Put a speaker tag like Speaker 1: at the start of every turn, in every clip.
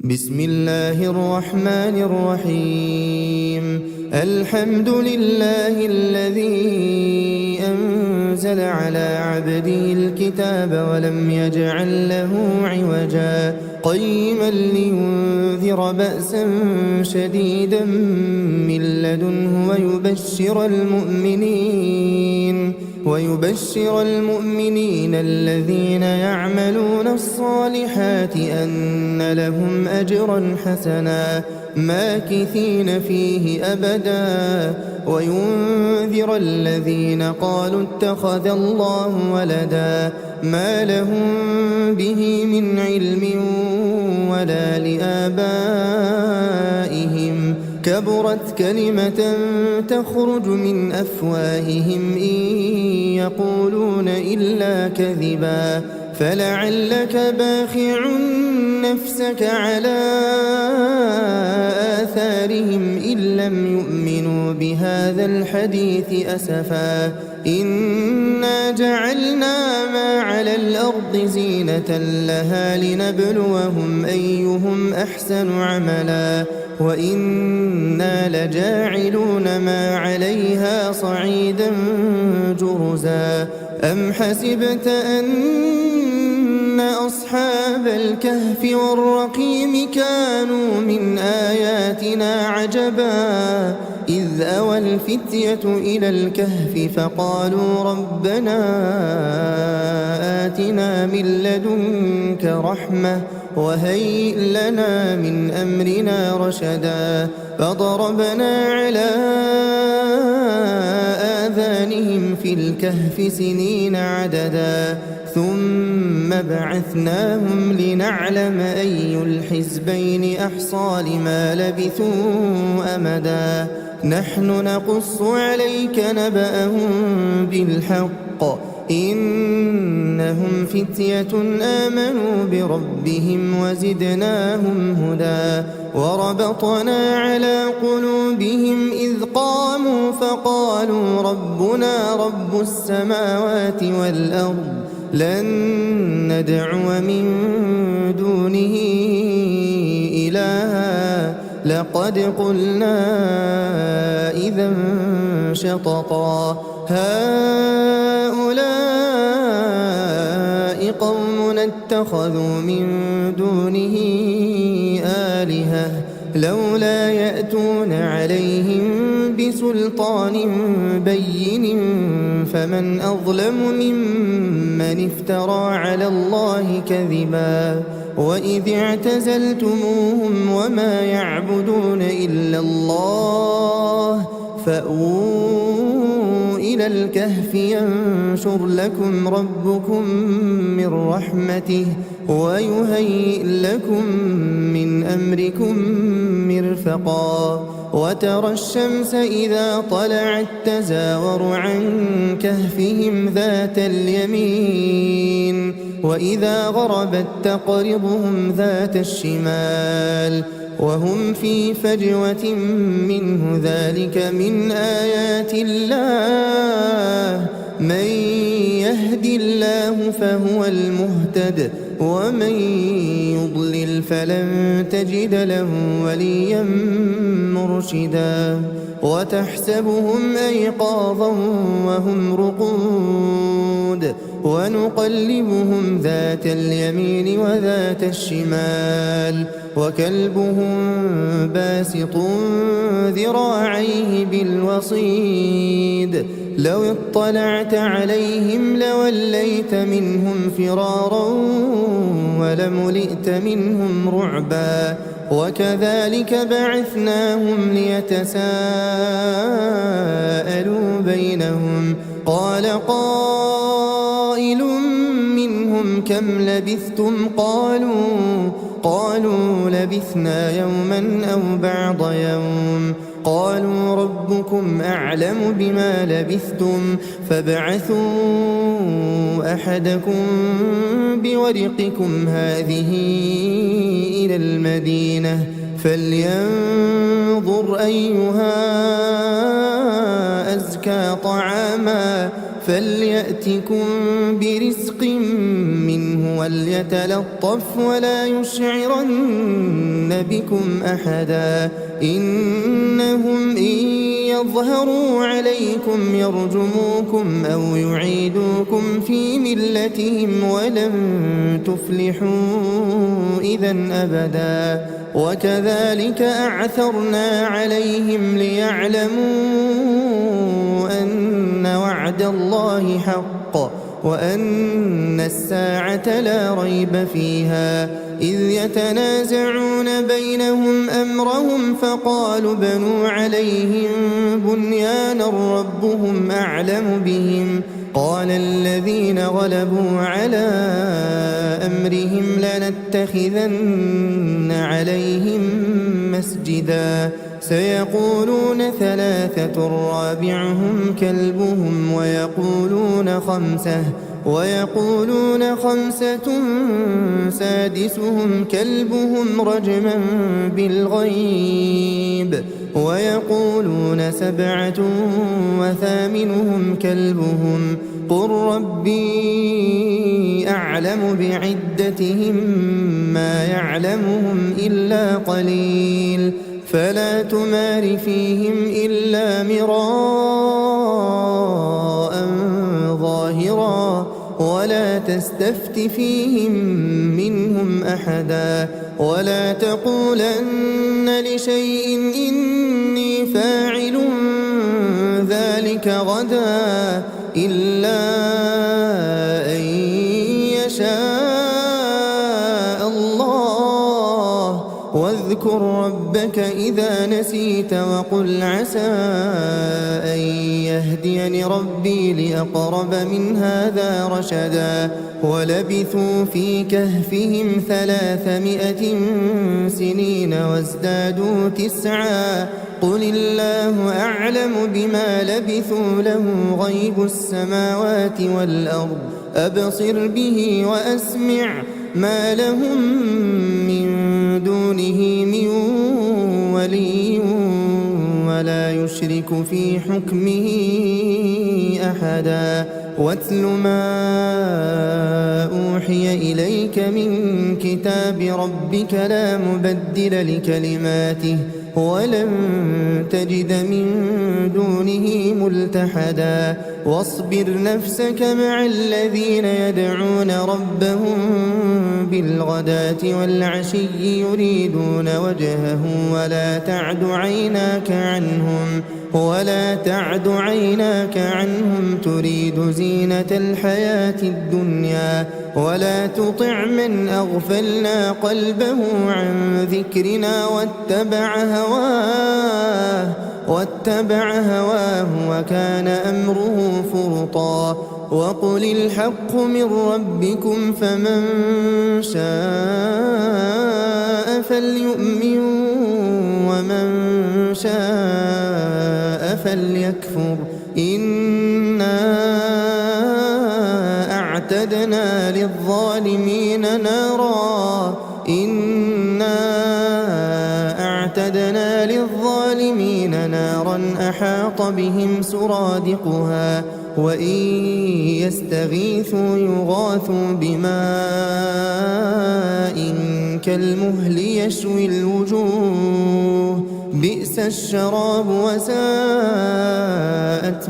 Speaker 1: بسم الله الرحمن الرحيم. الحمد لله الذي أنزل على عبده الكتاب ولم يجعل له عوجا قيما لينذر بأسا شديدا من لدنه ويبشر المؤمنين الذين يعملون الصالحات أن لهم أجرا حسنا ماكثين فيه أبدا وينذر الذين قالوا اتخذ الله ولدا ما لهم به من علم ولا لآبائهم كبرت كلمة تخرج من أفواههم إن يقولون إلا كذبا فلعلك باخع نفسك على آثارهم إن لم يؤمنوا بهذا الحديث أسفا إنا جعلنا ما على الأرض زينة لها لنبلوهم أيهم أحسن عملا وإنا لجاعلون ما عليها صعيدا جرزا أم حسبت أن أصحاب الكهف والرقيم كانوا من آياتنا عجبا إذ أوى الفتية إلى الكهف فقالوا ربنا آتنا من لدنك رحمة وهيئ لنا من أمرنا رشدا فضربنا على آذانهم في الكهف سنين عددا ثم بعثناهم لنعلم أي الحزبين أحصى لما لبثوا أمدا نحن نقص عليك نبأهم بالحق إنهم فتية آمنوا بربهم وزدناهم هدى وربطنا على قلوبهم إذ قاموا فقالوا ربنا رب السماوات والأرض لن ندعو من دونه إلها لقد قلنا إذا شططا هؤلاء قومنا اتخذوا من دونه آلهة لولا يأتون عليهم بسلطان بين فمن أظلم ممن افترى على الله كذبا وإذ اعتزلتموهم وما يعبدون إلا الله فأووا إلى الكهف ينشر لكم ربكم من رحمته ويهيئ لكم من أمركم مرفقا وترى الشمس إذا طلعت تزاور عن كهفهم ذات اليمين وإذا غربت تقرضهم ذات الشمال وهم في فجوة منه ذلك من آيات الله من يهد الله فهو المهتد ومن يضلل فلن تجد له وليا مرشدا وتحسبهم أيقاظا وهم رقود ونقلبهم ذات اليمين وذات الشمال وكلبهم باسط ذراعيه بالوصيد لو اطلعت عليهم لوليت منهم فرارا ولملئت منهم رعبا وكذلك بعثناهم ليتساءلوا بينهم قال قائل منهم كم لبثتم قالوا لبثنا يوما أو بعض يوم قالوا ربكم أعلم بما لبثتم فابعثوا أحدكم بورقكم هذه إلى المدينة فلينظر أيها أزكى طعاما فليأتكم برزق منه وليتلطف ولا يشعرن بكم أحدا إنهم إن يظهروا عليكم يرجموكم أو يعيدوكم في ملتهم ولن تفلحوا إذا أبدا وكذلك أعثرنا عليهم ليعلموا أن وعد الله حق وأن الساعة لا ريب فيها إذ يتنازعون بينهم أمرهم فقالوا بنوا عليهم بنيانا ربهم أعلم بهم قال الذين غلبوا على أمرهم لنتخذن عليهم مسجدا سيقولون ثلاثة رابعهم كلبهم ويقولون خمسة سادسهم كلبهم رجما بالغيب ويقولون سبعة وثامنهم كلبهم قل ربي أعلم بعدتهم ما يعلمهم إلا قليل فلا تمار فيهم إلا مراء ظاهرا ولا تستفت فيهم منهم أحدا ولا تقولن لشيء إني فاعل ذلك غدا إلا أن يشاء الله واذكر ربك إذا نسيت وقل عسى أن يهديني ربي لأقرب من هذا رشدا ولبثوا في كهفهم 300 سنين وازدادوا 9 قل الله أعلم بما لبثوا له غيب السماوات والأرض أبصر به وأسمع ما لهم من دونه من ولي ولا يشرك في حكمه أحدا واتل ما أوحي إليك من كتاب ربك لا مبدل لكلماته ولن تجد من دونه ملتحدا واصبر نفسك مع الذين يدعون ربهم بالغداة والعشي يريدون وجهه ولا تعد عيناك عنهم تريد زينة الحياة الدنيا ولا تطع من أغفلنا قلبه عن ذكرنا واتبع هواه وكان أمره فرطا وقل الحق من ربكم فمن شاء فليؤمن ومن شاء فليكفر إنا أعتدنا للظالمين نارا أحاط بهم سرادقها وإن يستغيثوا يغاثوا بماء كالمهل يشوي الوجوه بئس الشراب وساءت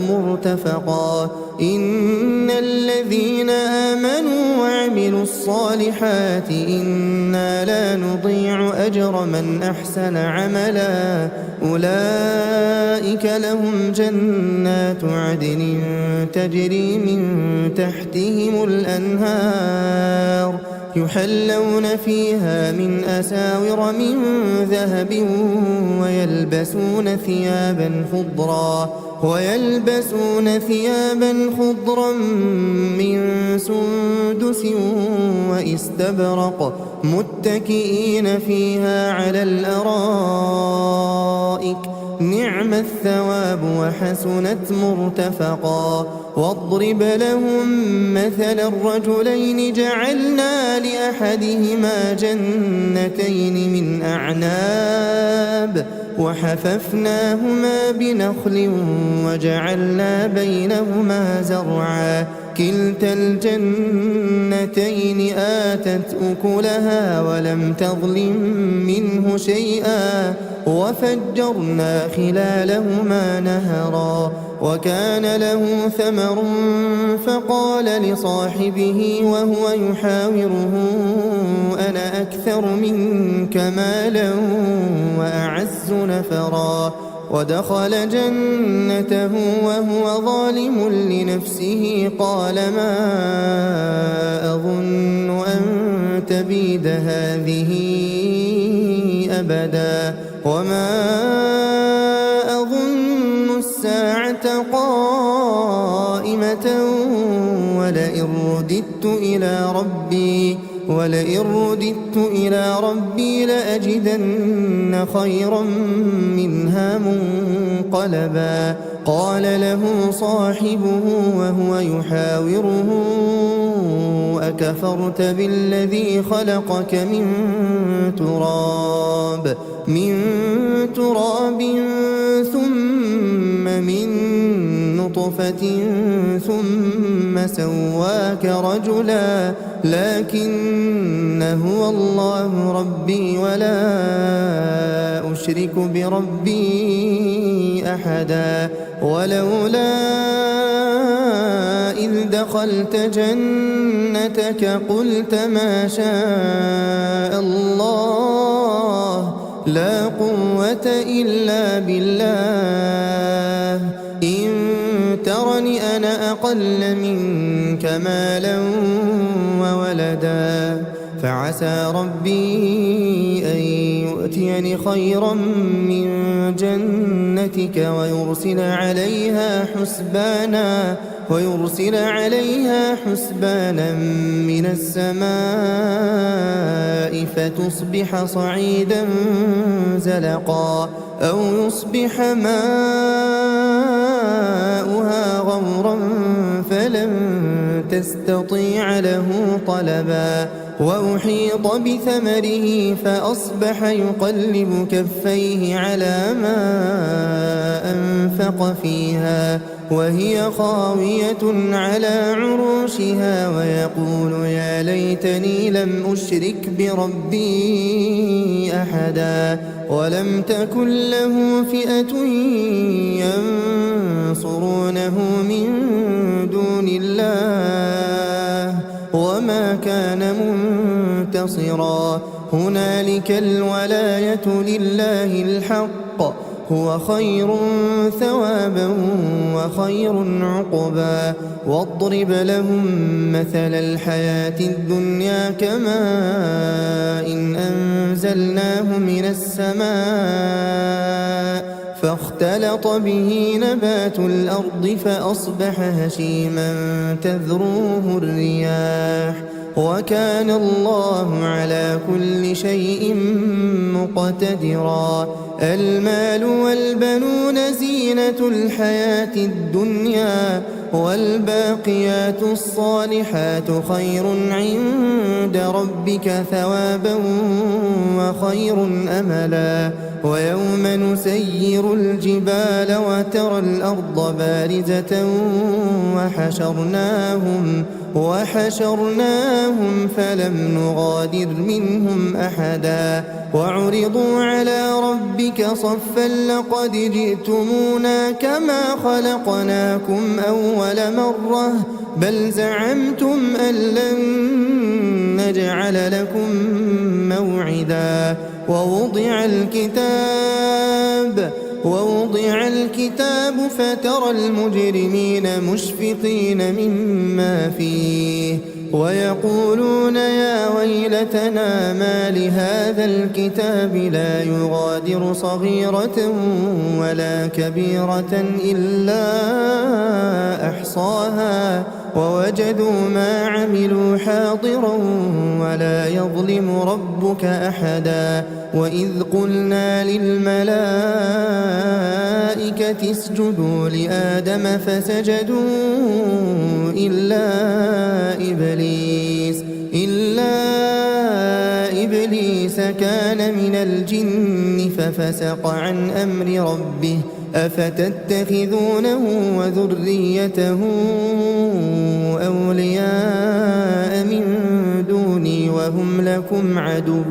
Speaker 1: مرتفقا إن الذين آمنوا وعملوا الصالحات إنا لا نضيع أجر من أحسن عملا أولئك لهم جنات عدن تجري من تحتهم الأنهار يحلون فيها من أساور من ذهب ويلبسون ثيابا خضرا من سندس واستبرق متكئين فيها على الأرائك نعم الثواب وحسنت مرتفقا واضرب لهم مثل الرجلين جعلنا لأحدهما جنتين من أعناب وحففناهما بنخل وجعلنا بينهما زرعا كلتا الجنتين آتت أكلها ولم تظلم منه شيئا وفجرنا خلالهما نهرا وكان له ثمر فقال لصاحبه وهو يحاوره أنا أكثر منك مالا وأعز نفرا ودخل جنته وهو ظالم لنفسه قال ما أظن أن تبيد هذه أبدا وما أظن الساعة قائمة ولئن رددت إلى ربي لأجدن خيرا منها منقلبا قال له صاحبه وهو يحاوره أكفرت بالذي خلقك من تراب ثم من نطفة ثم سواك رجلا لكن هو الله ربي ولا أشرك بربي أحدا ولولا إذ دخلت جنتك قلت ما شاء الله لا قوة إلا بالله إن ترني أنا أقل منك مالا وولدا فعسى ربي أن يؤتيني خيرا من جنتك ويرسل عليها حسبانا من السماء فتصبح صعيدا زلقا أو يصبح ماؤها غورا فلن تستطيع له طلبا وأحيط بثمره فأصبح يقلب كفيه على ما أنفق فيها وهي خاوية على عروشها ويقول يا ليتني لم أشرك بربي أحدا ولم تكن له فئة ينصرونه من دون الله وما كان منتصرا هنالك الولاية لله الحق هو خير ثوابا وخير عقبا واضرب لهم مثل الحياة الدنيا كماء إن أنزلناه من السماء فاختلط به نبات الأرض فأصبح هشيما تذروه الرياح وكان الله على كل شيء مقتدرا المال والبنون زينة الحياة الدنيا والباقيات الصالحات خير عند ربك ثوابا وخير أملا ويوم نسير الجبال وترى الأرض بارزة وحشرناهم فلم نغادر منهم أحدا وعرضوا على ربك صفا لقد جئتمونا كما خلقناكم أول مرة بل زعمتم أن لن نجعل لكم موعدا ووضع الكتاب فترى المجرمين مشفقين مما فيه ويقولون يا ويلتنا ما لهذا الكتاب لا يغادر صغيرة ولا كبيرة إلا أحصاها ووجدوا ما عملوا حاضرا ولا يظلم ربك أحدا وإذ قلنا للملائكة اسجدوا لآدم فسجدوا إلا إبليس كان من الجن ففسق عن أمر ربه أفتتخذونه وذريته أولياء من دوني وهم لكم عدو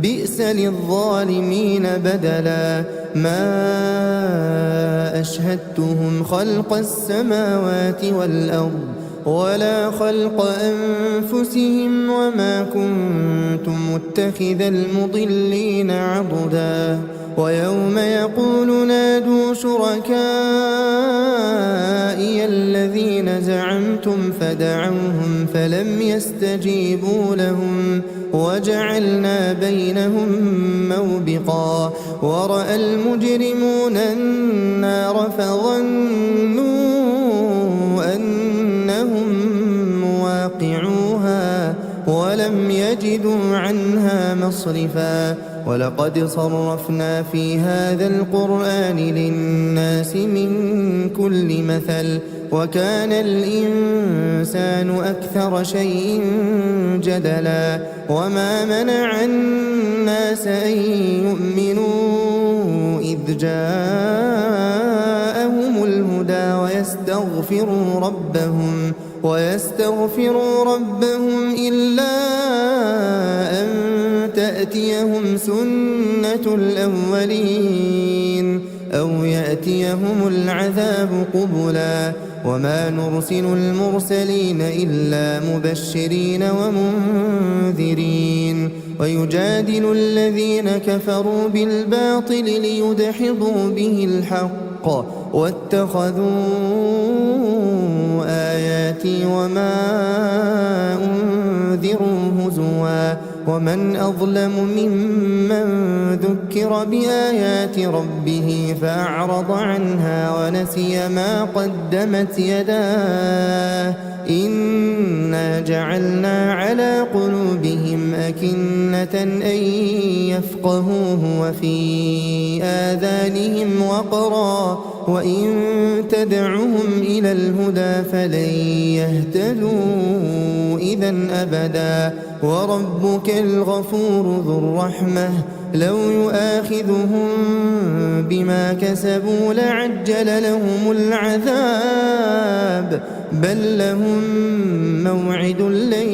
Speaker 1: بئس للظالمين بدلا ما أشهدتهم خلق السماوات والأرض ولا خلق أنفسهم وما كنت متخذ المضلين عضدا ويوم يقول نادوا شركائي الذين زعمتم فدعوهم فلم يستجيبوا لهم وجعلنا بينهم موبقا ورأى المجرمون النار فظنوا أنهم مواقعوها ولم يجدوا عنها مصرفا ولقد صرفنا في هذا القرآن للناس من كل مثل وكان الإنسان أكثر شيء جدلا وما منع الناس أن يؤمنوا إذ جاءهم الهدى ويستغفروا ربهم إلا أن تأتيهم سنة الأولين أو يأتيهم العذاب قبلا وما نرسل المرسلين إلا مبشرين ومنذرين ويجادل الذين كفروا بالباطل ليدحضوا به الحق واتخذوا آياتي وما أنذروا هزوا ومن أظلم ممن ذكر بآيات ربه فأعرض عنها ونسي ما قدمت يداه إنا جعلنا على قلوبهم أكنة أن يفقهوه وفي آذانهم وقرا وإن تدعهم إلى الهدى فلن يهتدوا إذا أبدا وربك الغفور ذو الرحمة لو يؤاخذهم بما كسبوا لعجل لهم العذاب بل لهم موعد لن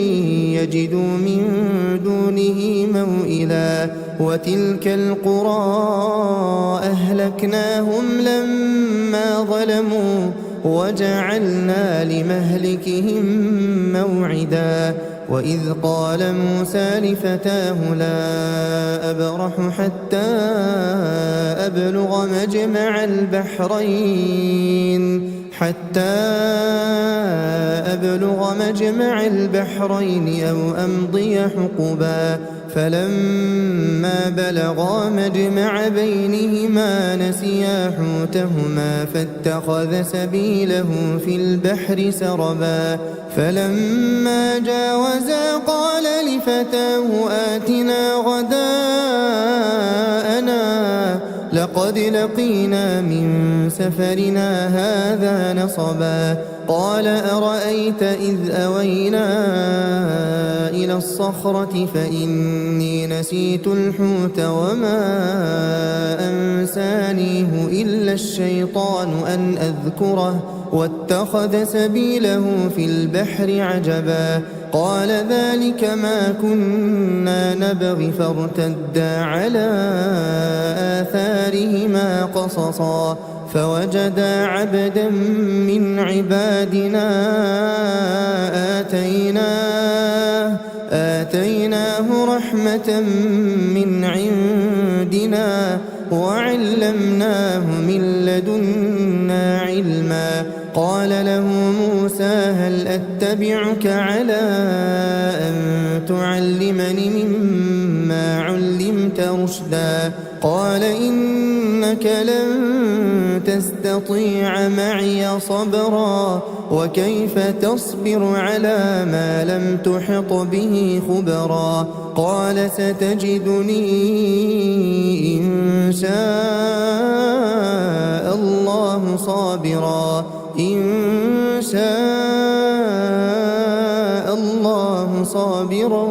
Speaker 1: يجدوا من دونه موئلا وتلك القرى أهلكناهم لما ظلموا وجعلنا لمهلكهم موعدا وإذ قال موسى لفتاه لا أبرح حتى أبلغ مجمع البحرين أو أمضي حقبا فلما بلغا مجمع بينهما نسيا حوتهما فاتخذ سبيله في البحر سربا فلما جاوزا قال لفتاه آتنا غداءنا لقد لقينا من سفرنا هذا نصبا قال أرأيت إذ أوينا إلى الصخرة فإني نسيت الحوت وما أنسانيه إلا الشيطان أن أذكره واتخذ سبيله في البحر عجبا قال ذلك ما كنا نبغي فارتدا على آثارهما قصصا فوجدا عبدا من عبادنا آتيناه رحمة من عندنا وعلمناه من لدنا علما قال له موسى هل أتبعك على أن تعلمني مما علمت رشدا قال إنك لن تستطيع معي صبرا وكيف تصبر على ما لم تحط به خبرا قال ستجدني إن شاء الله صابرا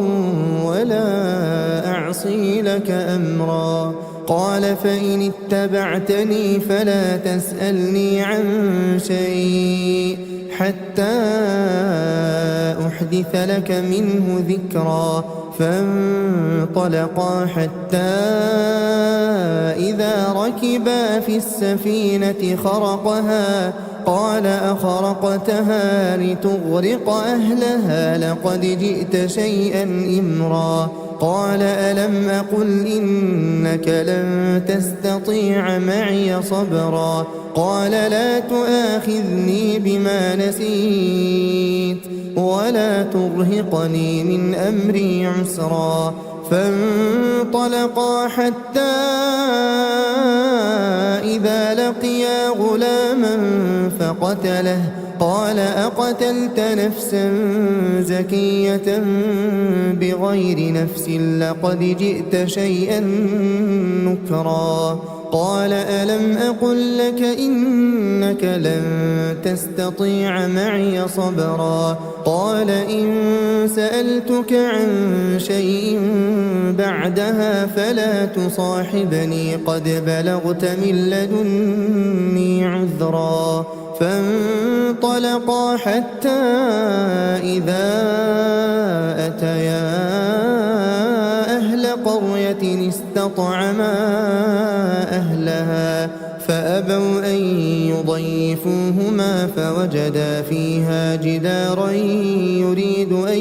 Speaker 1: ولا أعصي لك أمرا قال فإن اتبعتني فلا تسألني عن شيء حتى أحدث لك منه ذكرا. فانطلقا حتى إذا ركبا في السفينة خرقها قال أخرقتها لتغرق أهلها لقد جئت شيئا إمرا. قال ألم أقل إنك لن تستطيع معي صبرا. قال لا تؤاخذني بما نسيت ولا ترهقني من أمري عسرا. فانطلقا حتى إذا لقيا غلاما فقتله قال أقتلت نفسا زكية بغير نفس لقد جئت شيئا نكرا. قال ألم أقل لك إنك لن تستطيع معي صبرا. قال إن سألتك عن شيء بعدها فلا تصاحبني قد بلغت من لدني عذرا. فانطلقا حتى إذا أتيا أهل قرية استطعما أهلها فأبوا أن يضيفوهما فوجدا فيها جدارا يريد أن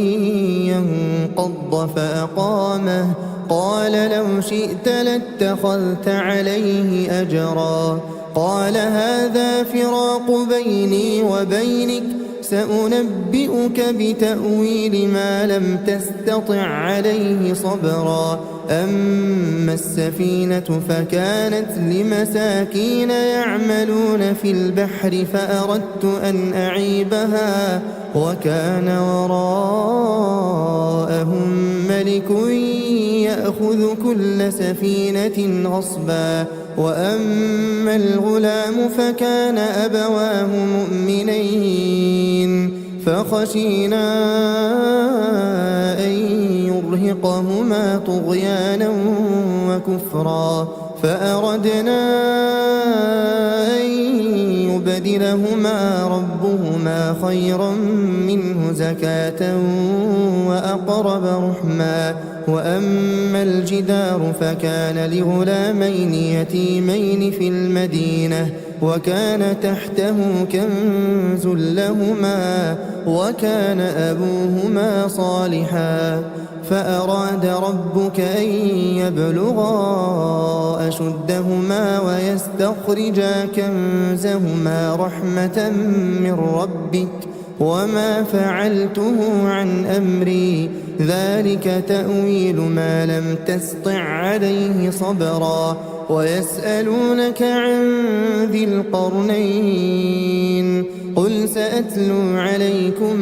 Speaker 1: ينقض فأقامه. قال لو شئت لاتخذت عليه أجرا. قال هذا فراق بيني وبينك سأنبئك بتأويل ما لم تستطع عليه صبرا. أما السفينة فكانت لمساكين يعملون في البحر فأردت أن أعيبها وكان وراءهم ملك يأخذ كل سفينة غصبا. وأما الغلام فكان أبواه مؤمنين فخشينا أن يرهقهما طغيانا وكفرا فأردنا أن يبدلهما ربهما خيرا منه زكاة وأقرب رحما. وأما الجدار فكان لغلامين يتيمين في المدينة وكان تحته كنز لهما وكان أبوهما صالحا. فأراد ربك أن يبلغا أشدهما ويستخرجا كنزهما رحمة من ربك وما فعلته عن أمري ذلك تأويل ما لم تسطع عليه صبرا. ويسألونك عن ذي القرنين قل سأتلو عليكم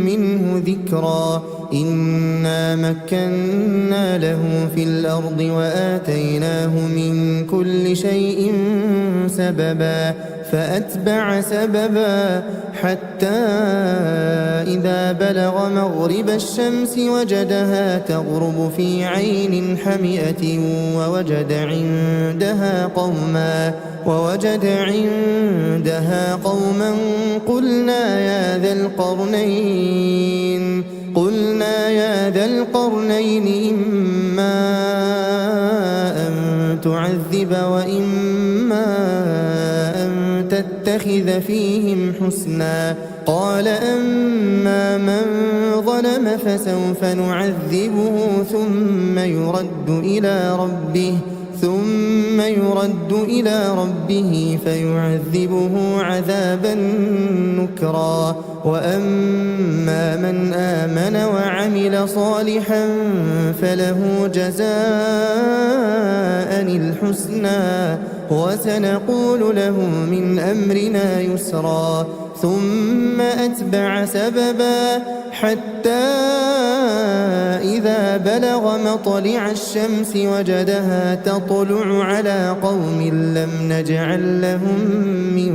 Speaker 1: منه ذكرا. إنا مكنا له في الأرض وآتيناه من كل شيء سببا فأتبع سببا حتى إذا بلغ مغرب الشمس وجدها تغرب في عين حمئة ووجد عندها قوما قلنا يا ذا القرنين إما أن تعذب وإما أن تتخذ فيهم حسنا. قال أما من ظلم فسوف نعذبه ثم يرد إلى ربه فيعذبه عذابا نكرا. وأما من آمن وعمل صالحا فله جزاء الحسنى وسنقول له من أمرنا يسرا. ثم أتبع سببا حتى إذا بلغ مطلع الشمس وجدها تطلع على قوم لم نجعل لهم من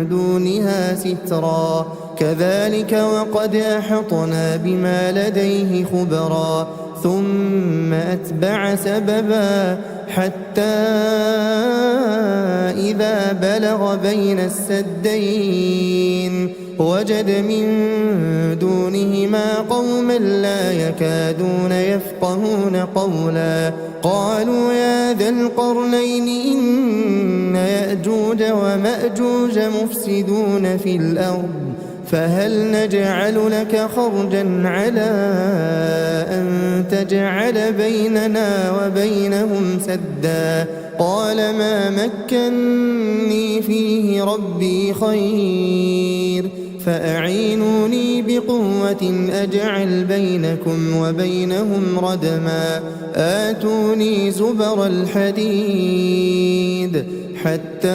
Speaker 1: دونها سترا. كذلك وقد أحطنا بما لديه خبرا. ثم أتبع سببا حتى إذا بلغ بين السدين وجد من دونهما قوما لا يكادون يفقهون قولا قالوا يا ذا القرنين إن يأجوج ومأجوج مفسدون في الأرض فهل نجعل لك خرجا على أن تجعل بيننا وبينهم سدا قال ما مكني فيه ربي خير فأعينوني بقوة أجعل بينكم وبينهم ردما آتوني زبر الحديد حتى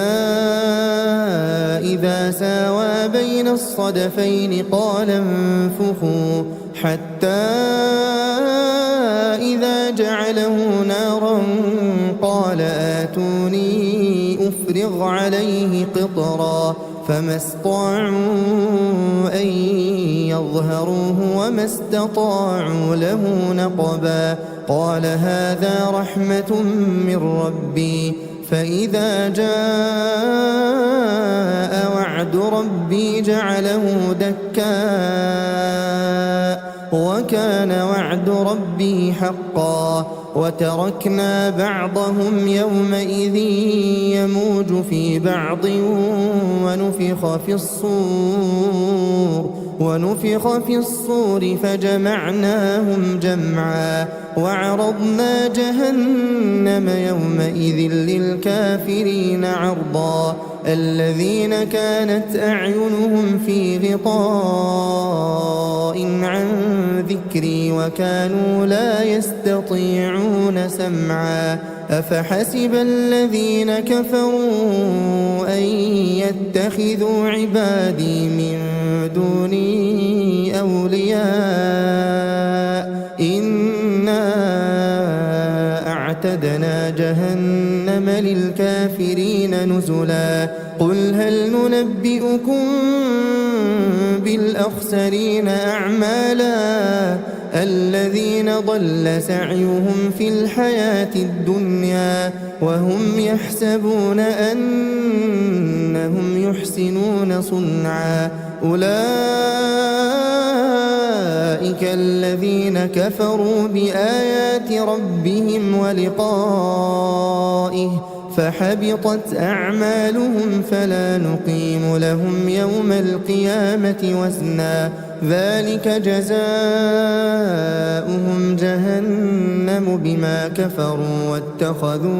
Speaker 1: إذا ساوى بين الصدفين قال انفخوا حتى إذا جعله نارا قال آتوني أفرغ عليه قطرا فما استطاعوا أن يظهروه وما استطاعوا له نقبا قال هذا رحمة من ربي فإذا جاء وعد ربي جعله دكاء وكان وعد ربي حقا وتركنا بعضهم يومئذ يموج في بعض ونفخ في الصور فجمعناهم جمعا وعرضنا جهنم يومئذ للكافرين عرضا الذين كانت أعينهم في غطاء عن ذكري وكانوا لا يستطيعون سمعا أفحسب الذين كفروا أن يتخذوا عبادي من دوني أولياء إنا أعتدنا جهنم للكافرين نزلا قل هل ننبئكم بالأخسرين أعمالا الذين ضل سعيهم في الحياة الدنيا وهم يحسبون أنهم يحسنون صنعا أولئك الذين كفروا بآيات ربهم ولقائه فحبطت أعمالهم فلا نقيم لهم يوم القيامة وزنا ذلك جزاؤهم جهنم بما كفروا واتخذوا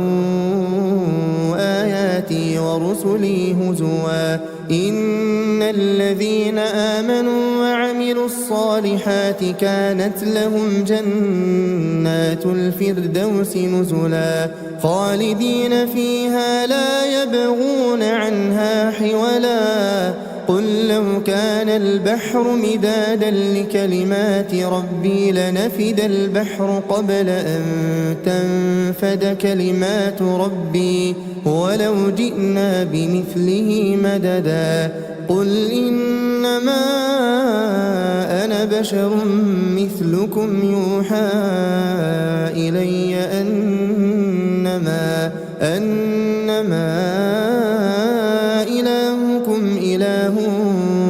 Speaker 1: آياتي ورسلي هزوا إن الذين آمنوا وعملوا الصالحات كانت لهم جنات الفردوس نزلا خالدين فيها لا يبغون عنها حولا قل لو كان البحر مدادا لكلمات ربي لنفد البحر قبل أن تنفد كلمات ربي ولو جئنا بمثله مددا قل إنما أنا بشر مثلكم يوحى إلي أنما إلهكم إله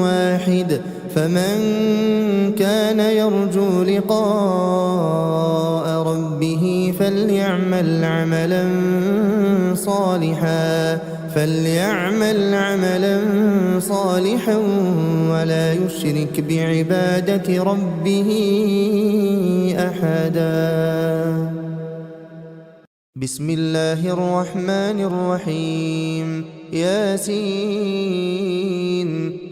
Speaker 1: واحد فمن كان يرجو لقاء ربه فليعمل عملا صالحا ولا يشرك بعبادة ربه أحدا بسم الله الرحمن الرحيم ياسين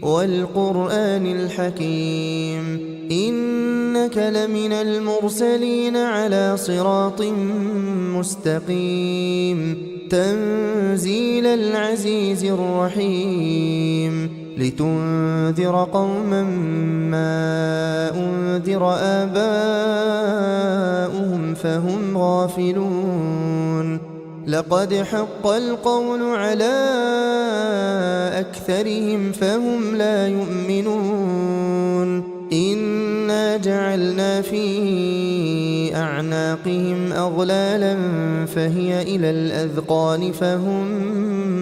Speaker 1: والقرآن الحكيم إنك لمن المرسلين على صراط مستقيم تنزيل العزيز الرحيم لتنذر قوما ما أنذر آباؤهم فهم غافلون لقد حق القول على أكثرهم فهم لا يؤمنون إنا جعلنا في أعناقهم أغلالا فهي إلى الأذقان فهم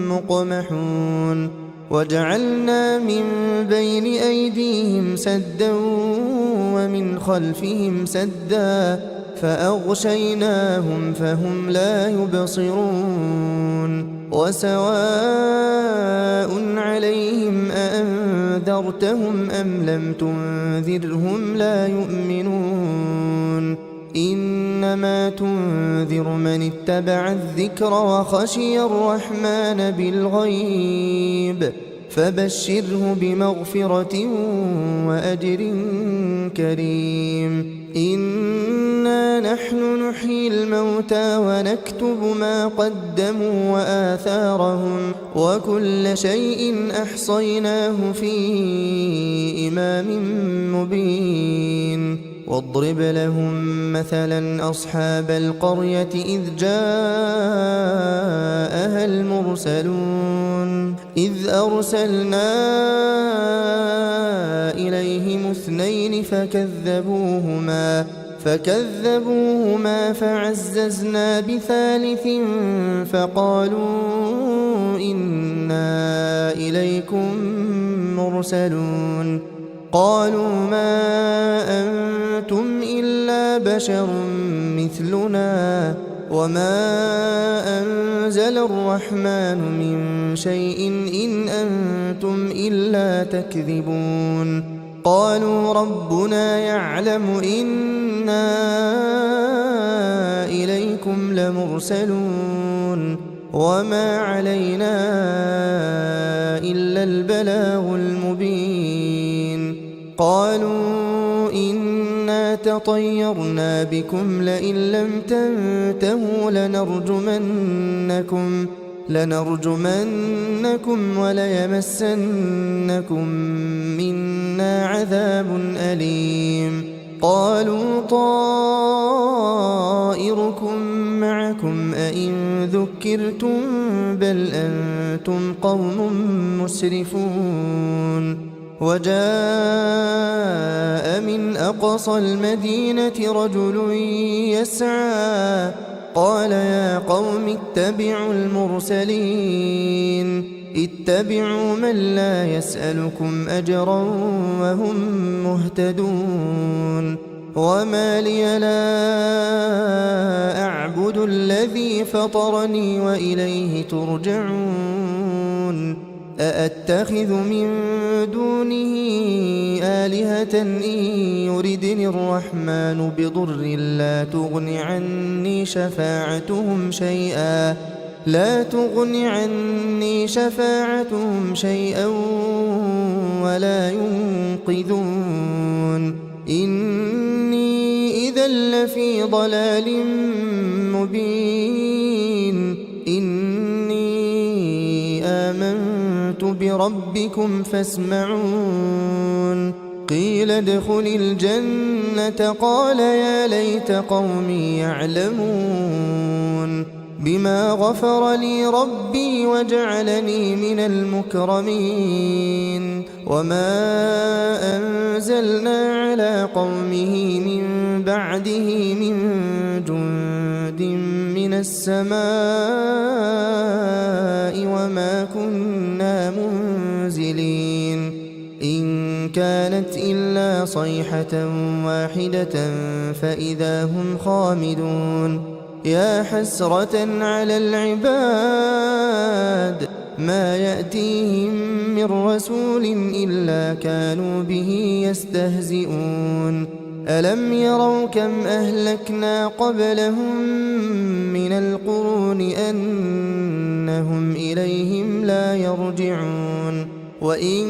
Speaker 1: مقمحون وجعلنا من بين أيديهم سدا ومن خلفهم سدا فأغشيناهم فهم لا يبصرون وسواء عليهم أأنذرتهم أم لم تنذرهم لا يؤمنون إنما تنذر من اتبع الذكر وخشي الرحمن بالغيب فبشره بمغفرة وأجر كريم إنا نحن نحيي الموتى ونكتب ما قدموا وآثارهم وكل شيء أحصيناه في إمام مبين واضرب لهم مثلا أصحاب القرية إذ جاءها المرسلون إذ أرسلنا إليهم اثنين فكذبوهما فعززنا بثالث فقالوا إنا إليكم مرسلون قالوا ما أنتم إلا بشر مثلنا وما أنزل الرحمن من شيء إن أنتم إلا تكذبون قالوا ربنا يعلم إنا إليكم لمرسلون وما علينا إلا البلاغ المبين قالوا إنا تطيرنا بكم لئن لم تنتهوا لنرجمنكم وليمسنكم منا عذاب أليم قالوا طائركم معكم أئن ذكرتم بل أنتم قوم مسرفون وجاء من أقصى المدينة رجل يسعى قال يا قوم اتبعوا المرسلين اتبعوا من لا يسألكم أجرا وهم مهتدون وما لي لا أعبد الذي فطرني وإليه ترجعون أأتخذ من دونه آلهة إن يردني الرحمن بضر لا تغن عني شفاعتهم شيئا ولا ينقذون إني إذا لفي ضلال مبين إني آمنت بربكم فاسمعون قيل ادخل الجنة قال يا ليت قومي يعلمون بما غفر لي ربي وجعلني من المكرمين وما أنزلنا على قومه من بعده من جند من السماء وما كنا منزلين إن كانت إلا صيحة واحدة فإذا هم خامدون يا حسرة على العباد ما يأتيهم من رسول إلا كانوا به يستهزئون ألم يروا كم أهلكنا قبلهم من القرون أنهم إليهم لا يرجعون وإن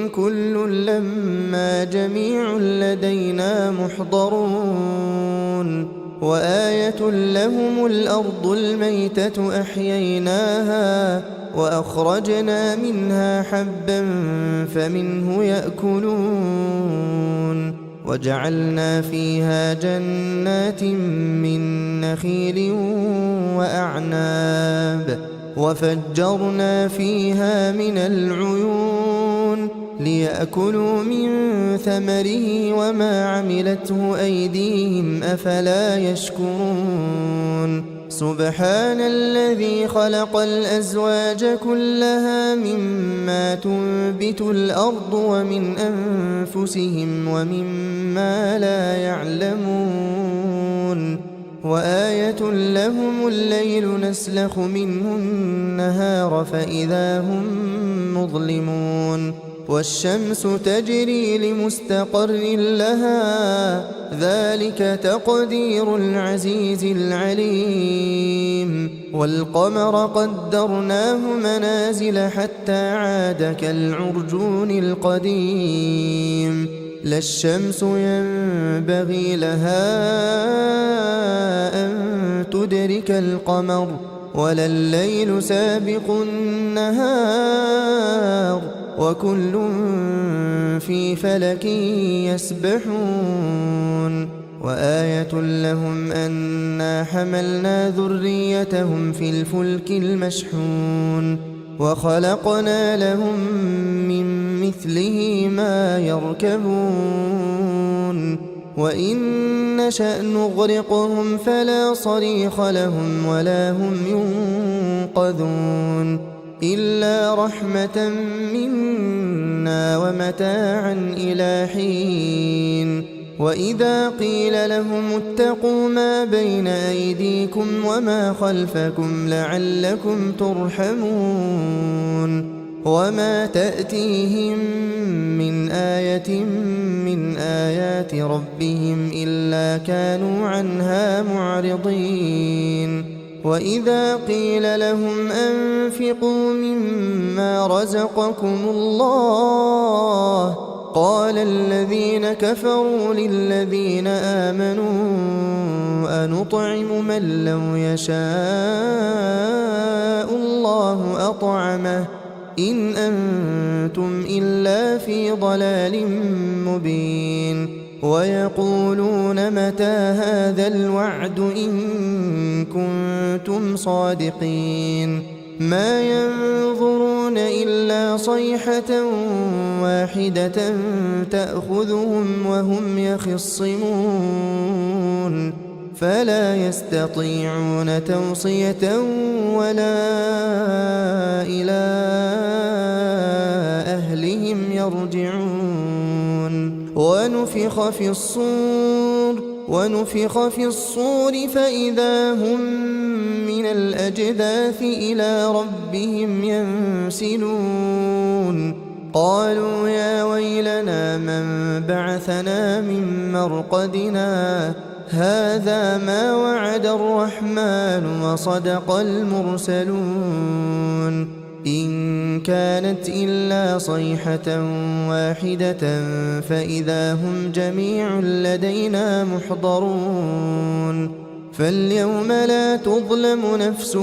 Speaker 1: كل لما جميع لدينا محضرون وآية لهم الأرض الميتة أحييناها وأخرجنا منها حبا فمنه يأكلون وجعلنا فيها جنات من نخيل وأعناب وفجرنا فيها من العيون ليأكلوا من ثمره وما عملته أيديهم أفلا يشكرون سبحان الذي خلق الأزواج كلها مما تنبت الأرض ومن أنفسهم ومما لا يعلمون وآية لهم الليل نسلخ منه النهار فإذا هم مظلمون والشمس تجري لمستقر لها ذلك تقدير العزيز العليم والقمر قدرناه منازل حتى عاد كالعرجون القديم لا الشمس ينبغي لها أن تدرك القمر ولا الليل سابق النهار وكل في فلك يسبحون وآية لهم أنا حملنا ذريتهم في الفلك المشحون وخلقنا لهم من مثله ما يركبون وإن نشأ نغرقهم فلا صريخ لهم ولا هم ينقذون إلا رحمة منا ومتاعا إلى حين وإذا قيل لهم اتقوا ما بين أيديكم وما خلفكم لعلكم ترحمون وما تأتيهم من آية من آيات ربهم إلا كانوا عنها معرضين وإذا قيل لهم أنفقوا مما رزقكم الله قال الذين كفروا للذين آمنوا أنطعم من لو يشاء الله أطعمه إن أنتم إلا في ضلال مبين ويقولون متى هذا الوعد إن كنتم صادقين ما ينظرون إلا صيحة واحدة تأخذهم وهم يخصمون فلا يستطيعون توصية ولا إلى أهلهم يرجعون ونفخ في الصور فإذا هم من الأجداث إلى ربهم ينسلون قالوا يا ويلنا من بعثنا من مرقدنا هذا ما وعد الرحمن وصدق المرسلون إن كانت إلا صيحة واحدة فإذا هم جميع لدينا محضرون فاليوم لا تظلم نفس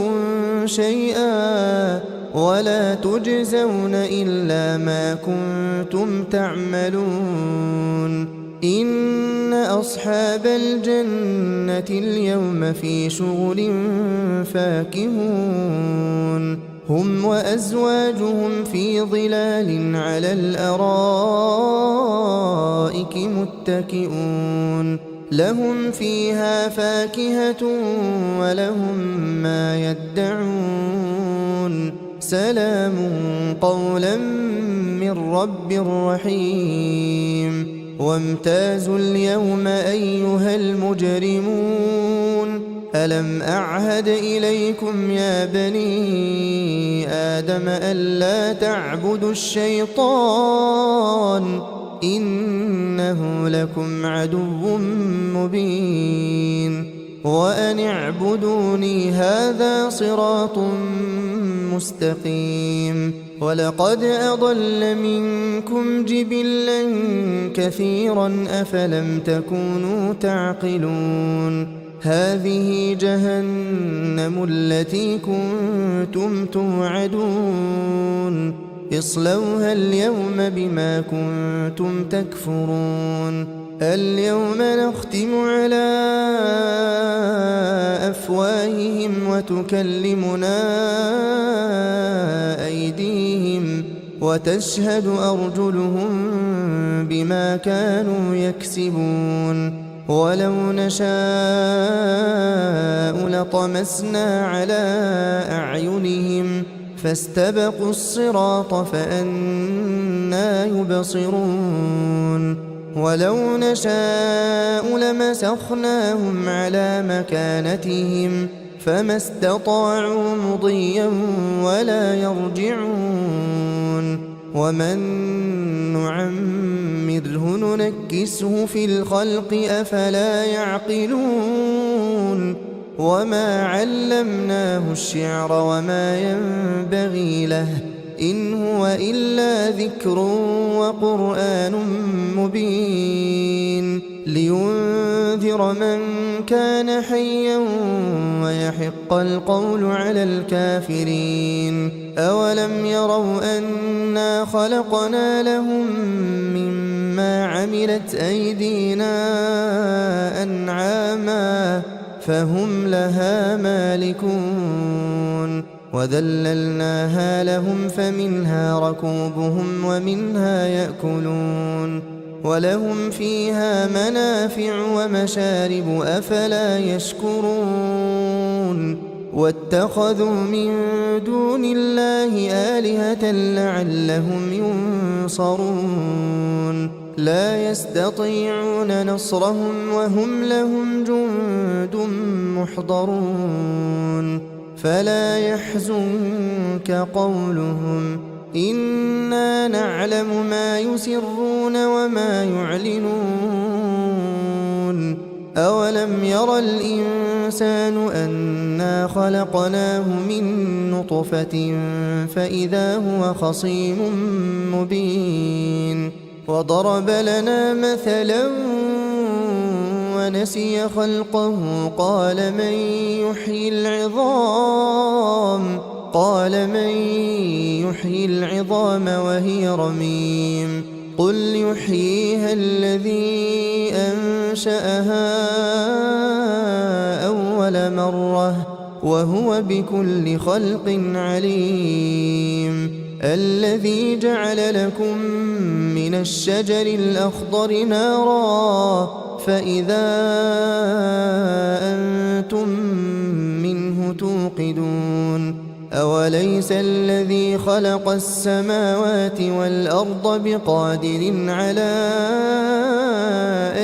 Speaker 1: شيئا ولا تجزون إلا ما كنتم تعملون إن أصحاب الجنة اليوم في شغل فاكهون هم وأزواجهم في ظلال على الأرائك متكئون لهم فيها فاكهة ولهم ما يدعون سلام قولا من رب رحيم وامتازوا اليوم أيها المجرمون ألم أعهد إليكم يا بني آدم ألا تعبدوا الشيطان إنه لكم عدو مبين وأن اعبدوني هذا صراط مستقيم ولقد أضل منكم جبلا كثيرا أفلم تكونوا تعقلون هذه جهنم التي كنتم توعدون اصلوها اليوم بما كنتم تكفرون اليوم نختم على أفواههم وتكلمنا أيديهم وتشهد أرجلهم بما كانوا يكسبون ولو نشاء لطمسنا على أعينهم فاستبقوا الصراط فأنى يبصرون ولو نشاء لمسخناهم على مكانتهم فما استطاعوا مضيا ولا يرجعون ومن نعمره ننكسه في الخلق أفلا يعقلون وما علمناه الشعر وما ينبغي له إن هو إلا ذكر وقرآن مبين لينذر من كان حيا ويحق القول على الكافرين أولم يروا أنا خلقنا لهم مما عملت أيدينا أنعاما فهم لها مالكون وذللناها لهم فمنها ركوبهم ومنها يأكلون ولهم فيها منافع ومشارب أفلا يشكرون واتخذوا من دون الله آلهة لعلهم ينصرون لا يستطيعون نصرهم وهم لهم جند محضرون فلا يحزنك قولهم إنا نعلم ما يسرون وما يعلنون أولم ير الإنسان أنا خلقناه من نطفة فإذا هو خصيم مبين وضرب لنا مثلا ونسي خلقه قال من يحيي العظام وهي رميم قل يحييها الذي أنشأها أول مرة وهو بكل خلق عليم الذي جعل لكم من الشجر الأخضر نارا فإذا أنتم منه توقدون أوليس الذي خلق السماوات والأرض بقادر على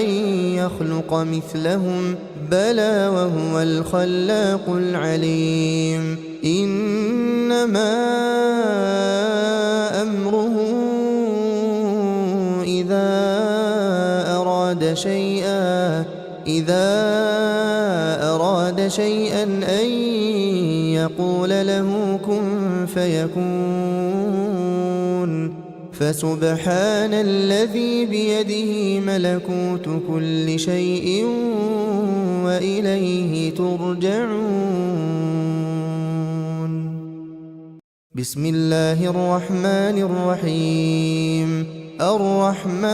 Speaker 1: أن يخلق مثلهم بلى وهو الخلاق العليم إنما أمره إذا أراد شيئا أن يقول له كن فيكون فسبحان الذي بيده ملكوت كل شيء وإليه ترجعون بسم الله الرحمن الرحيم الرحمن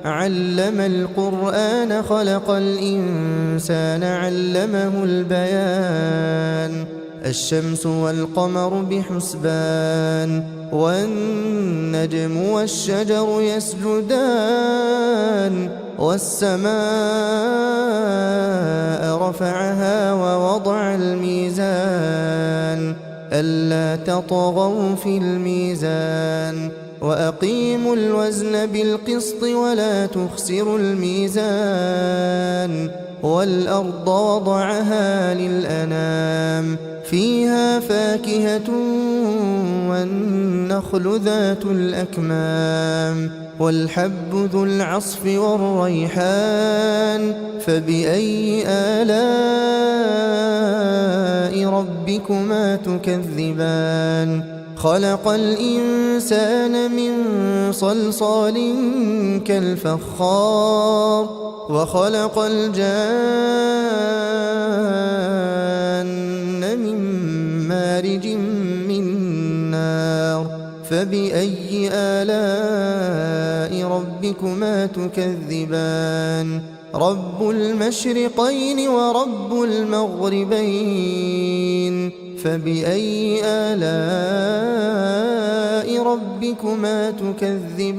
Speaker 1: علم القرآن خلق الإنسان علمه البيان الشمس والقمر بحسبان والنجم والشجر يسجدان والسماء رفعها ووضع الميزان ألا تطغوا في الميزان وأقيموا الوزن بالقسط ولا تخسروا الميزان والأرض وضعها للأنام فيها فاكهة والنخل ذات الأكمام والحب ذو العصف والريحان فبأي آلاء ربكما تكذبان خلق الإنسان من صلصال كالفخار وخلق الجان من مارج من نار فبأي آلاء ربكما تكذبان رب المشرقين ورب المغربين فبأي آلاء ربكما تكذبان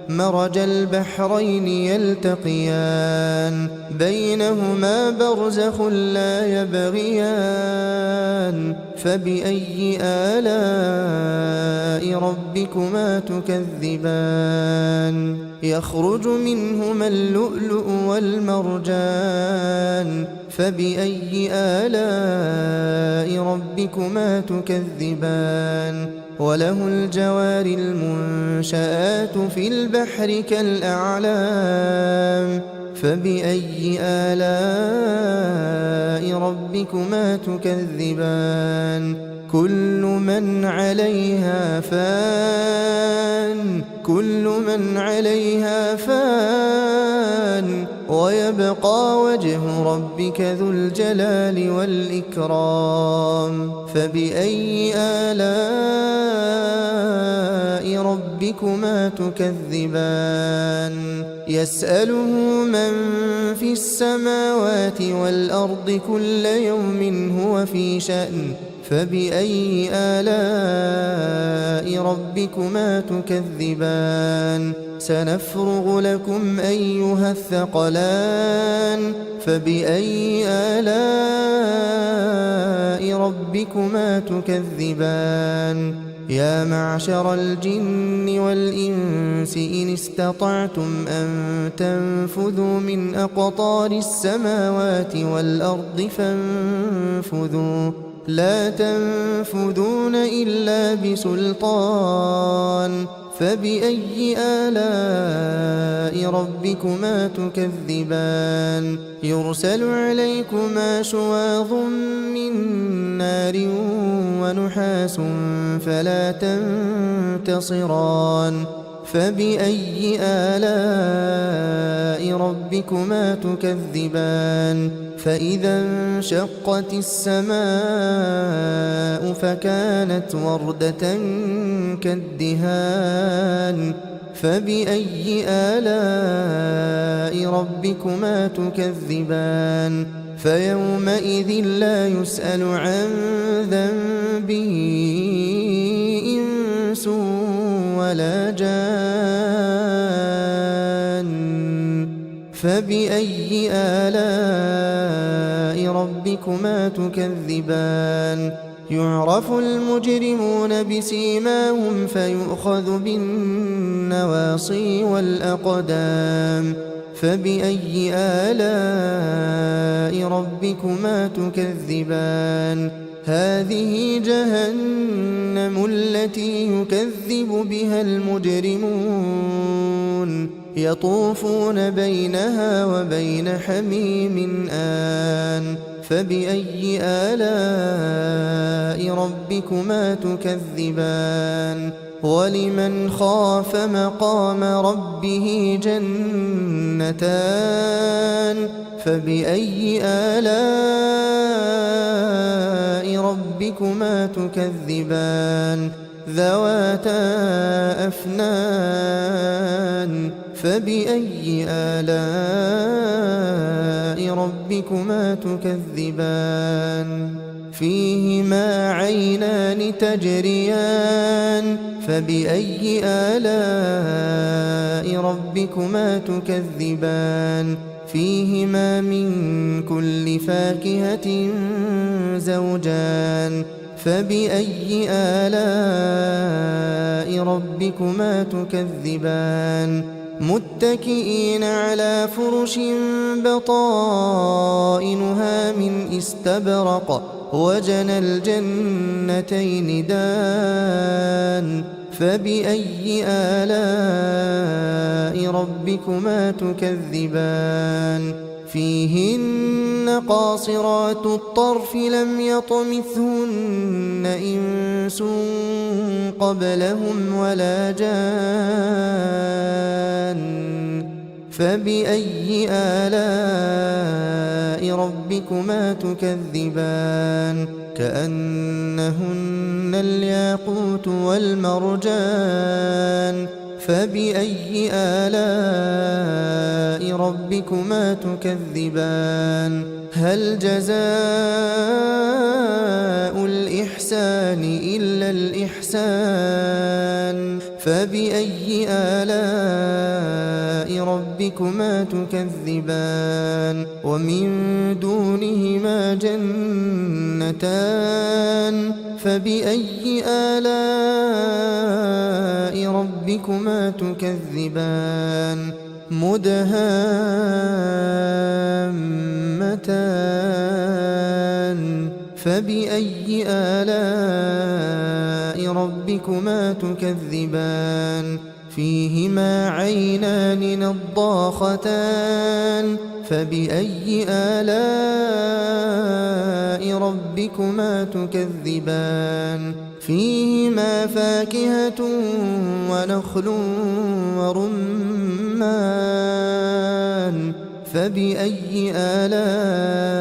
Speaker 1: مرج البحرين يلتقيان بينهما برزخ لا يبغيان فبأي آلاء ربكما تكذبان يخرج منهما اللؤلؤ والمرجان فبأي آلاء ربكما تكذبان وله الجوار المنشآت في البحر كالأعلام فبأي آلاء ربكما تكذبان كل من عليها فان ويبقى وجه ربك ذو الجلال والإكرام فبأي آلاء ربكما تكذبان يسأله من في السماوات والأرض كل يوم هو في شأن فبأي آلاء ربكما تكذبان سنفرغ لكم أيها الثقلان فبأي آلاء ربكما تكذبان يا معشر الجن والإنس إن استطعتم أن تنفذوا من أقطار السماوات والأرض فانفذوا لا تنفذون إلا بسلطان فبأي آلاء ربكما تكذبان يرسل عليكما شواظ من نار ونحاس فلا تنتصران فبأي آلاء ربكما تكذبان فإذا انشقت السماء فكانت وردة كالدهان فبأي آلاء ربكما تكذبان فيومئذ لا يسأل عن ذنبه إنس ولا جان فبأي آلاء ربكما تكذبان يعرف المجرمون بسيماهم فيؤخذ بالنواصي والأقدام فبأي آلاء ربكما تكذبان هذه جهنم التي يكذب بها المجرمون يطوفون بينها وبين حميم آن فبأي آلاء ربكما تكذبان ولمن خاف مقام ربه جنتان فبأي آلاء ربكما تكذبان ذواتا أفنان فبأي آلاء ربكما تكذبان فيهما عينان تجريان فبأي آلاء ربكما تكذبان فيهما من كل فاكهة زوجان فبأي آلاء ربكما تكذبان متكئين على فرش بطائنها من استبرق وجنى الجنتين دان فبأي آلاء ربكما تكذبان فيهن قاصرات الطرف لم يطمثهن إنس قبلهم ولا جان فبأي آلاء ربكما تكذبان كأنهن الياقوت والمرجان فبأي آلاء ربكما تكذبان هل جزاء الإحسان إلا الإحسان فبأي آلاء ربكما تكذبان ومن دونهما جنتان فبأي آلاء ربكما تكذبان مدهامتان فبأي آلاء ربكما تكذبان فيهما عينان نضاختان فبأي آلاء ربكما تكذبان فيهما فاكهة ونخل ورمان فبأي آلاء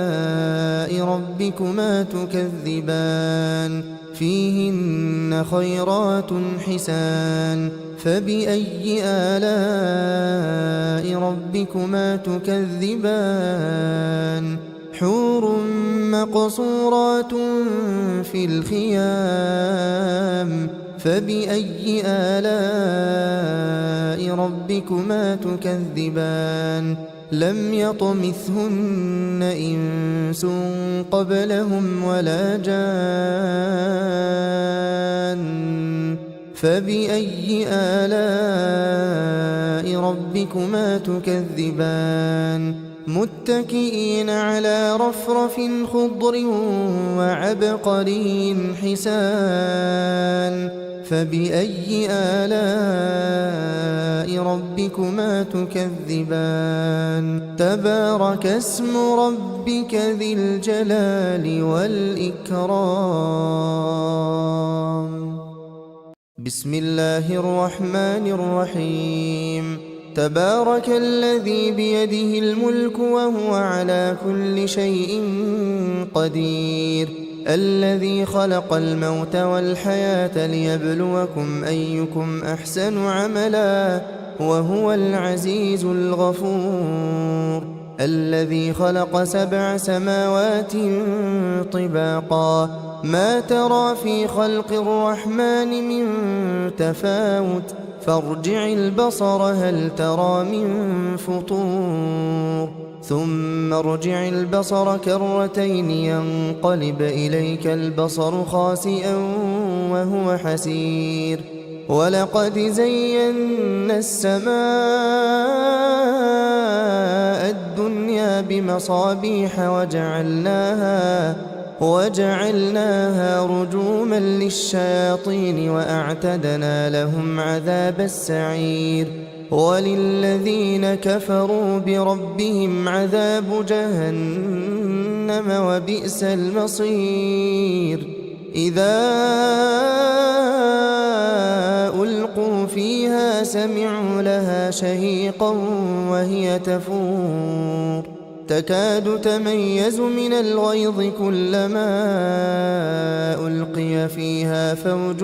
Speaker 1: ربكما تكذبان فيهن خيرات حسان فبأي آلاء ربكما تكذبان حور مقصورات في الخيام فبأي آلاء ربكما تكذبان لم يطمثهن إنس قبلهم ولا جان فبأي آلاء ربكما تكذبان متكئين على رفرف خضر وعبقري حسان فبأي آلاء ربكما تكذبان تبارك اسم ربك ذي الجلال والإكرام بسم الله الرحمن الرحيم تبارك الذي بيده الملك وهو على كل شيء قدير الذي خلق الموت والحياة ليبلوكم أيكم أحسن عملا وهو العزيز الغفور الذي خلق 7 سماوات طباقا ما ترى في خلق الرحمن من تفاوت فارجع البصر هل ترى من فطور ثم ارجع البصر كرتين ينقلب إليك البصر خاسئا وهو حسير ولقد زينا السماء الدنيا بمصابيح وجعلناها رجوما للشياطين وأعتدنا لهم عذاب السعير وللذين كفروا بربهم عذاب جهنم وبئس المصير إذا ألقوا فيها سمعوا لها شهيقا وهي تفور تكاد تميز من الغيظ كلما ألقي فيها فوج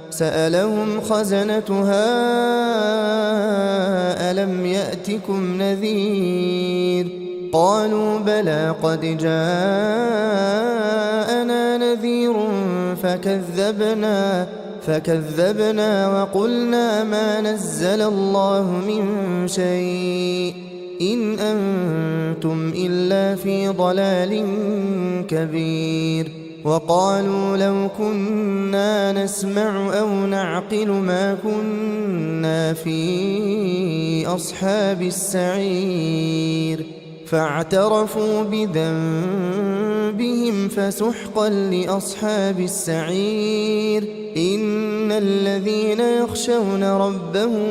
Speaker 1: سألهم خزنتها ألم يأتكم نذير قالوا بلى قد جاءنا نذير فكذبنا وقلنا ما نزل الله من شيء إن أنتم إلا في ضلال كبير وقالوا لو كنا نسمع أو نعقل ما كنا في أصحاب السعير فاعترفوا بذنبهم فسحقا لأصحاب السعير إن الذين يخشون ربهم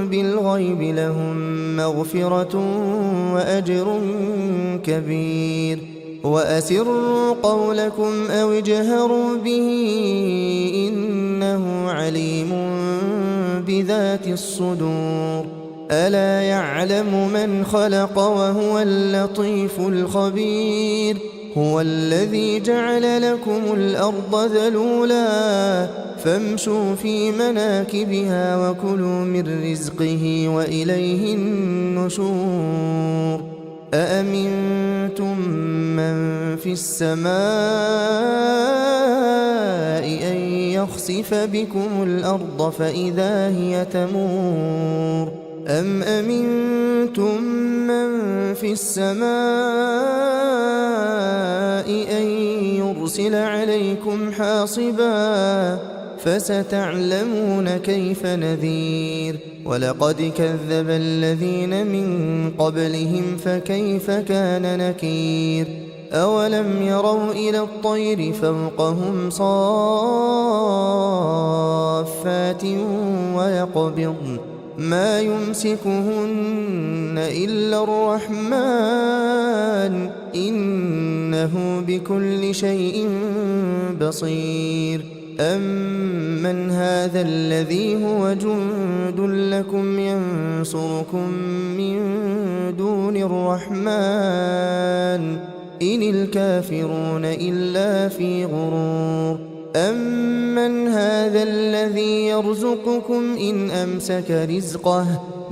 Speaker 1: بالغيب لهم مغفرة وأجر كبير وأسروا قولكم أو اجهروا به إنه عليم بذات الصدور ألا يعلم من خلق وهو اللطيف الخبير هو الذي جعل لكم الأرض ذلولا فامشوا في مناكبها وكلوا من رزقه وإليه النشور أأمنتم من في السماء أن يخسف بكم الأرض فإذا هي تمور أم أمنتم من في السماء أن يرسل عليكم حاصبا فستعلمون كيف نذير ولقد كذب الذين من قبلهم فكيف كان نكير أولم يروا إلى الطير فوقهم صافات ويقبضن ما يمسكهن إلا الرحمن إنه بكل شيء بصير أمن هذا الذي هو جند لكم ينصركم من دون الرحمن إن الكافرون إلا في غرور أمن هذا الذي يرزقكم إن أمسك رزقه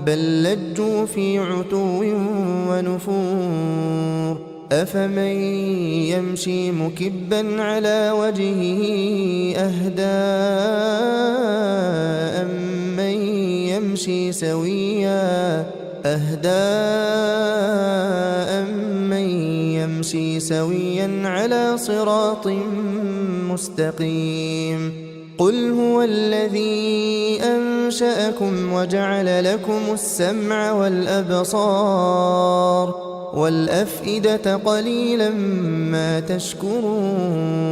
Speaker 1: بل لجوا في عتو ونفور أفمن يمشي مكبا على وجهه أهدى أمن يمشي سويا على صراط مستقيم قل هو الذي أنشأكم وجعل لكم السمع والأبصار والأفئدة قليلا ما تشكرون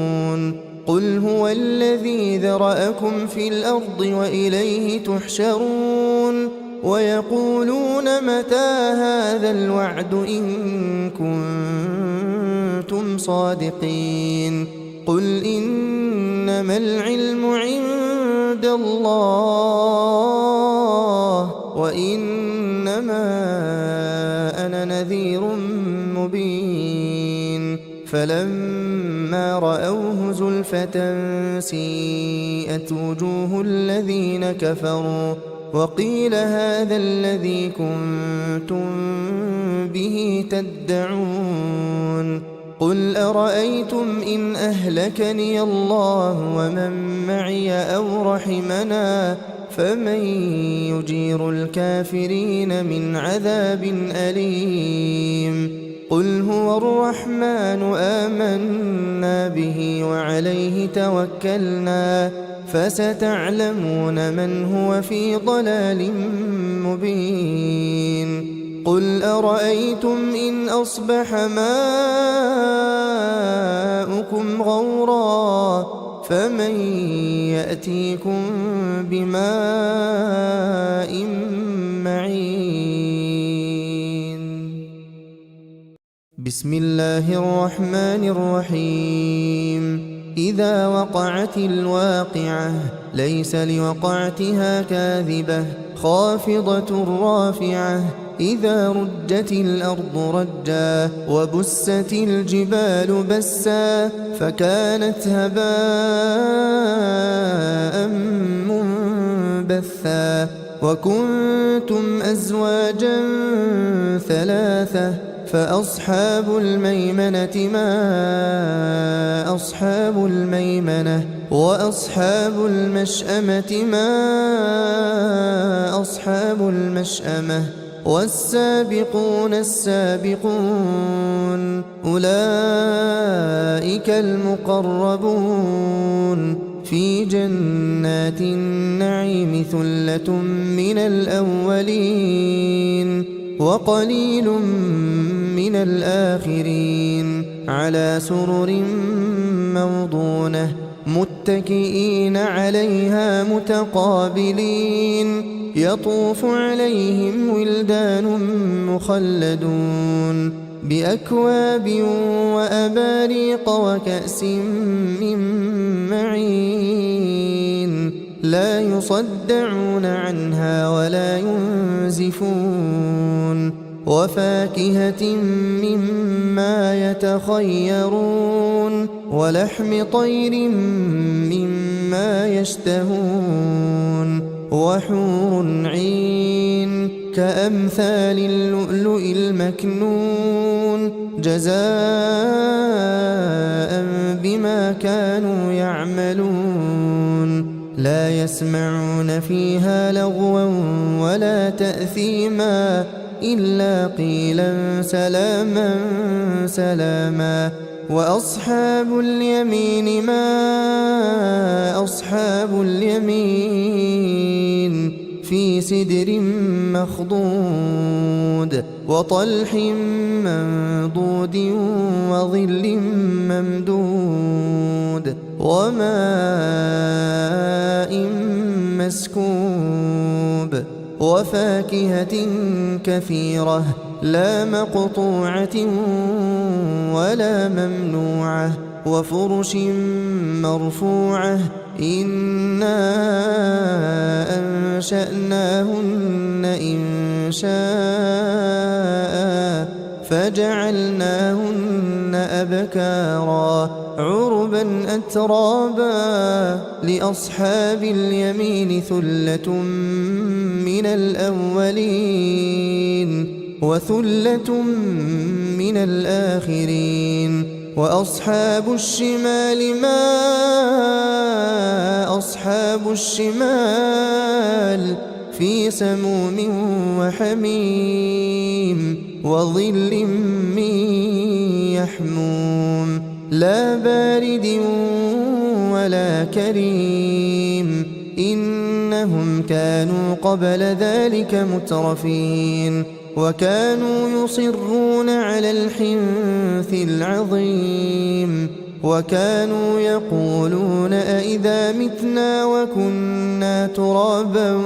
Speaker 1: قل هو الذي ذرأكم في الأرض وإليه تحشرون ويقولون متى هذا الوعد إن كنتم صادقين قل إنما العلم عند الله وإنما أنا نذير مبين فلما رأوه زلفة سيئت وجوه الذين كفروا وقيل هذا الذي كنتم به تدعون قل أرأيتم إن أهلكني الله ومن معي أو رحمنا فمن يجير الكافرين من عذاب أليم قل هو الرحمن آمنا به وعليه توكلنا فستعلمون من هو في ضلال مبين قل أرأيتم إن أصبح ماؤكم غورا فمن يأتيكم بماء معين بسم الله الرحمن الرحيم إذا وقعت الواقعة ليس لوقعتها كاذبة خافضة رافعة إذا رجت الأرض رجا وبست الجبال بسا فكانت هباء منبثا وكنتم أزواجا ثلاثة فأصحاب الميمنة ما أصحاب الميمنة وأصحاب المشأمة ما أصحاب المشأمة والسابقون السابقون أولئك المقربون في جنات النعيم ثلة من الأولين وقليل من الآخرين على سرر موضونة متكئين عليها متقابلين يطوف عليهم ولدان مخلدون بأكواب وأباريق وكأس من معين لا يصدعون عنها ولا ينزفون وفاكهة مما يتخيرون ولحم طير مما يشتهون وحور عين كأمثال اللؤلؤ المكنون جزاء بما كانوا يعملون لا يسمعون فيها لغوا ولا تأثيما إلا قيلا سلاما سلاما. وأصحاب اليمين ما أصحاب اليمين في سدر مخضود وطلح منضود وظل ممدود وماء مسكوب وفاكهة كثيرة لا مقطوعة ولا ممنوعة وفرش مرفوعة إنا أنشأناهن إنشاء فجعلناهن أبكارا عربا أترابا لأصحاب اليمين ثلة من الأولين وثلة من الآخرين. وأصحاب الشمال ما أصحاب الشمال في سموم وحميم وظل من يحموم لا بارد ولا كريم إنهم كانوا قبل ذلك مترفين وكانوا يصرون على الحنث العظيم وكانوا يقولون أئذا متنا وكنا ترابا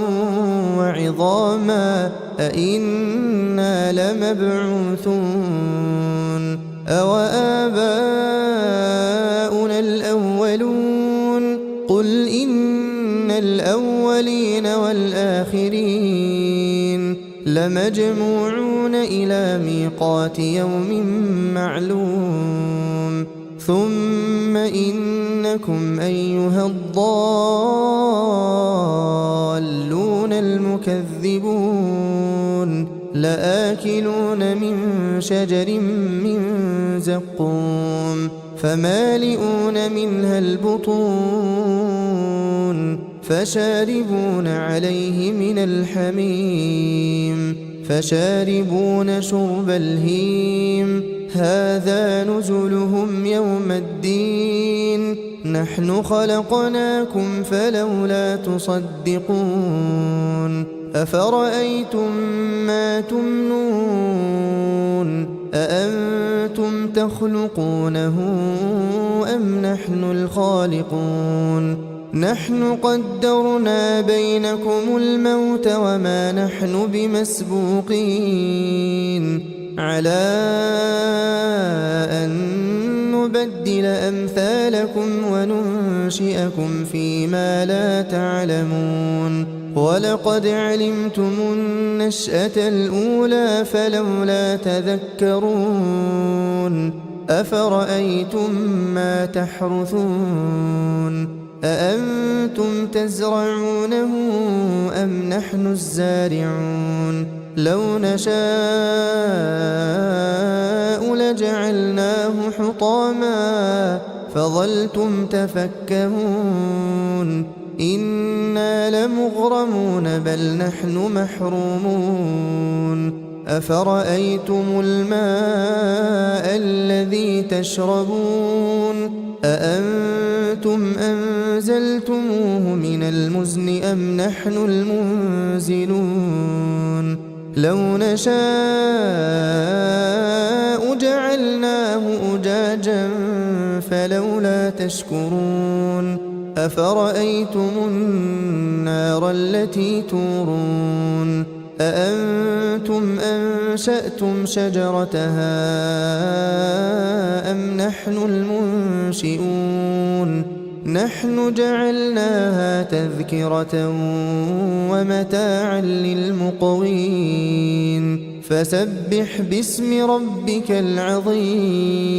Speaker 1: وعظاما أئنا لمبعوثون أو آباؤنا الأولون قل إن الأولين والآخرين لمجموعون إلى ميقات يوم معلوم ثم إنكم أيها الضالون المكذبون لآكلون من شجر من زقوم فمالئون منها البطون فشاربون عليه من الحميم فشاربون شرب الهيم هذا نزلهم يوم الدين نحن خلقناكم فلولا تصدقون أفرأيتم ما تمنون أأنتم تخلقونه أم نحن الخالقون نحن قدرنا بينكم الموت وما نحن بمسبوقين على أن نبدل أمثالكم وننشئكم فيما لا تعلمون ولقد علمتم النشأة الأولى فلولا تذكرون أفرأيتم ما تحرثون أأنتم تزرعونه أم نحن الزارعون لو نشاء لجعلناه حطاما فظلتم تفكهون إنا لمغرمون بل نحن محرومون أفرأيتم الماء الذي تشربون أأنتم أنزلتموه من المزن أم نحن المنزلون لو نشاء جعلناه أجاجا فلولا تشكرون أفرأيتم النار التي تورون أأنتم أنشأتم شجرتها أم نحن المنشئون نحن جعلناها تذكرة ومتاعا للمقوين فسبح باسم ربك العظيم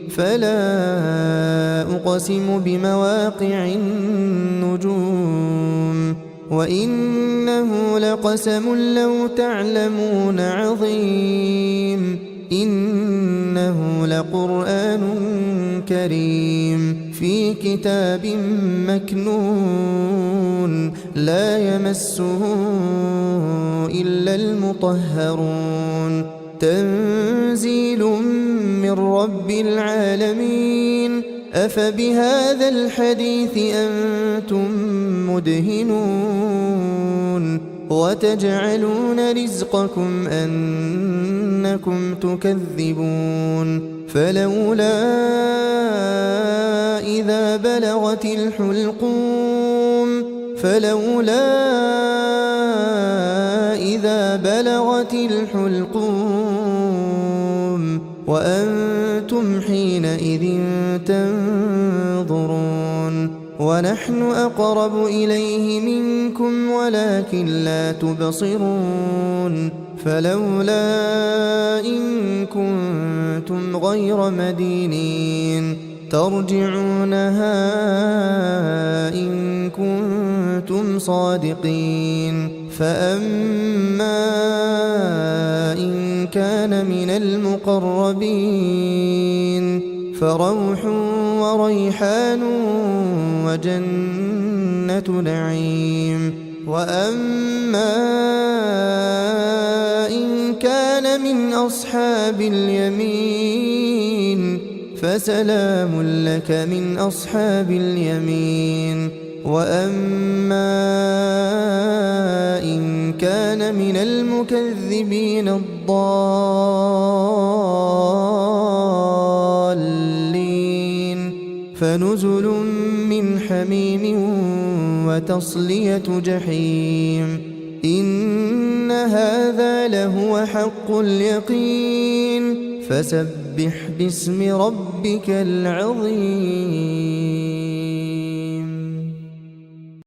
Speaker 1: فلا أقسم بمواقع النجوم وإنه لقسم لو تعلمون عظيم إنه لقرآن كريم في كتاب مكنون لا يمسه إلا المطهرون تنزيل من رب العالمين أفبهذا الحديث أنتم مدهنون وتجعلون رزقكم أنكم تكذبون فلولا إذا بلغت الحلقوم وأنتم حينئذ تنظرون ونحن أقرب إليه منكم ولكن لا تبصرون فلولا إن كنتم غير مدينين ترجعونها إن كنتم صادقين فأما إن كان من المقربين فروح وريحان وجنة نعيم وأما إن كان من أصحاب اليمين فسلام لك من أصحاب اليمين وأما إن كان من المكذبين الضالين فنزل من حميم وتصلية جحيم إن هذا لهو حق اليقين فسبح باسم ربك العظيم.